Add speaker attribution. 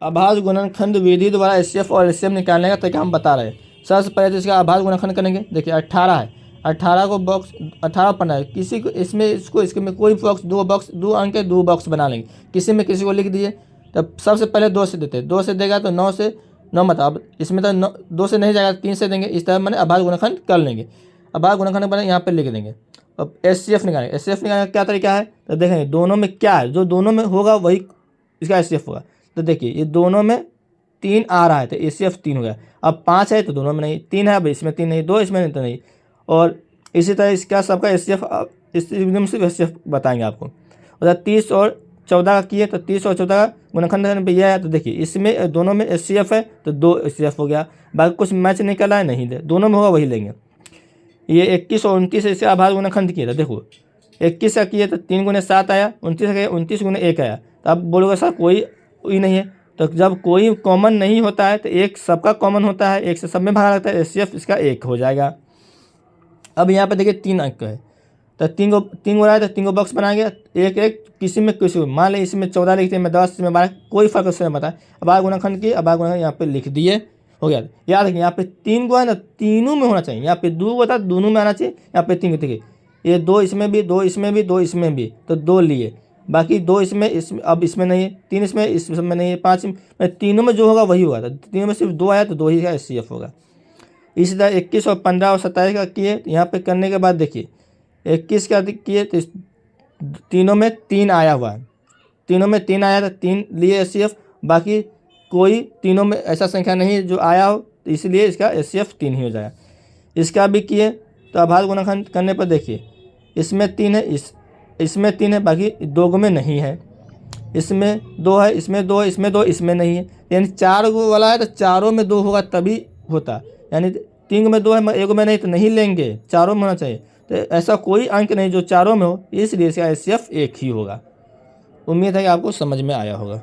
Speaker 1: आभाज्य गुणनखंड विधि द्वारा एचसीएफ और एचसीएफ निकालने का तरीका हम बता रहे हैं। सबसे पहले तो इसका आभाज्य गुणनखंड करेंगे। देखिए 18 है, 18 को बॉक्स 18 पन्ना है, किसी को इसमें इसमें कोई बॉक्स दो अंक के 2 बॉक्स बना लेंगे। किसी में किसी को लिख दिए, तब सबसे पहले 2 से देते हैं, 2 से देगा तो 9 से 9 मतलब इसमें तो 2 से नहीं जाएगा, 3 से देंगे। इस तरह मैंने आभाज्य गुणनखंड कर लेंगे। आभाज्य गुणनखंड बने यहाँ पर लिख देंगे। अब एचसीएफ निकालेंगे। एचसीएफ निकालने का क्या तरीका है तो देखेंगे दोनों में क्या है, जो दोनों में होगा वही इसका एचसीएफ होगा। तो देखिए ये दोनों में 3 आ रहा है तो एचसीएफ 3 हो गया। अब 5 है तो दोनों में नहीं, 3 है अब इसमें 3 नहीं, 2 इसमें नहीं तो नहीं। और इसी तरह इसका सबका एचसीएफ एकदम से एचसीएफ बताएंगे आपको। और 30 और 14 का किए तो 30 और 14 का गुणनखंड पे यह है तो देखिए इसमें दोनों में एचसीएफ है तो 2 एचसीएफ हो गया। बाकी कुछ मैच नहीं कर रहा है, नहीं दे, दोनों में होगा वही लेंगे। ये 21 और 29 इससे आभाज्य गुणनखंड किया था। देखो 21 का किए तो 3 गुने 7 आया, 29 का 29 गुने 1 आया। तो आप बोलोगे सर कोई नहीं है, तो जब कोई कॉमन नहीं होता है तो एक सबका कॉमन होता है, एक से सब में भागा लगता है, एचसीएफ इसका 1 हो जाएगा। अब यहाँ पे देखिए 3 अंक है तो 3 हो रहा है तो 3 को बॉक्स बनाएंगे, एक एक किसी में किसी को, मान लें इसमें 14 लिखते हैं, मैं 10 में 12, कोई फर्क उसमें बताए। आभाज्य गुणनखंड की आभाज्य गुणनखंड यहाँ पे लिख दिए, हो गया। याद रखिए यहाँ पे 3 को है ना, तीनों में होना चाहिए। यहाँ पे 2 होता है दोनों में आना चाहिए, यहाँ पे 3 देखिए ये 2 इसमें भी, 2 इसमें भी, 2 इसमें भी, तो 2 लिए, बाकी 2 इसमें अब इसमें नहीं है, 3 इसमें नहीं है, 5 में, तीनों में जो होगा वही होगा। तो तीनों में सिर्फ 2 आया तो 2 ही का एचसीएफ होगा। इसी तरह 21 और 15 और 27 का किए, यहाँ पे करने के बाद देखिए 21 का किए तो तीनों में 3 आया हुआ है, तीनों में 3 आया तो 3 लिए एचसीएफ, बाकी कोई तीनों में ऐसा संख्या नहीं जो आया हो तो इसलिए इसका एचसीएफ 3 ही हो जाएगा। इसका भी किए तो आभाज्य गुणनखंड करने पर देखिए इसमें 3 है, इसमें 3 है, बाकी 2 में नहीं है, इसमें 2 है, इसमें 2 है, इसमें 2, इसमें नहीं है। यानी 4 वाला है तो चारों में 2 होगा तभी होता, यानी 3 में 2 है 1 में नहीं तो नहीं लेंगे, चारों में होना चाहिए। तो ऐसा कोई अंक नहीं जो चारों में हो, इसलिए इसका एचसीएफ 1 ही होगा। उम्मीद है कि आपको समझ में आया होगा।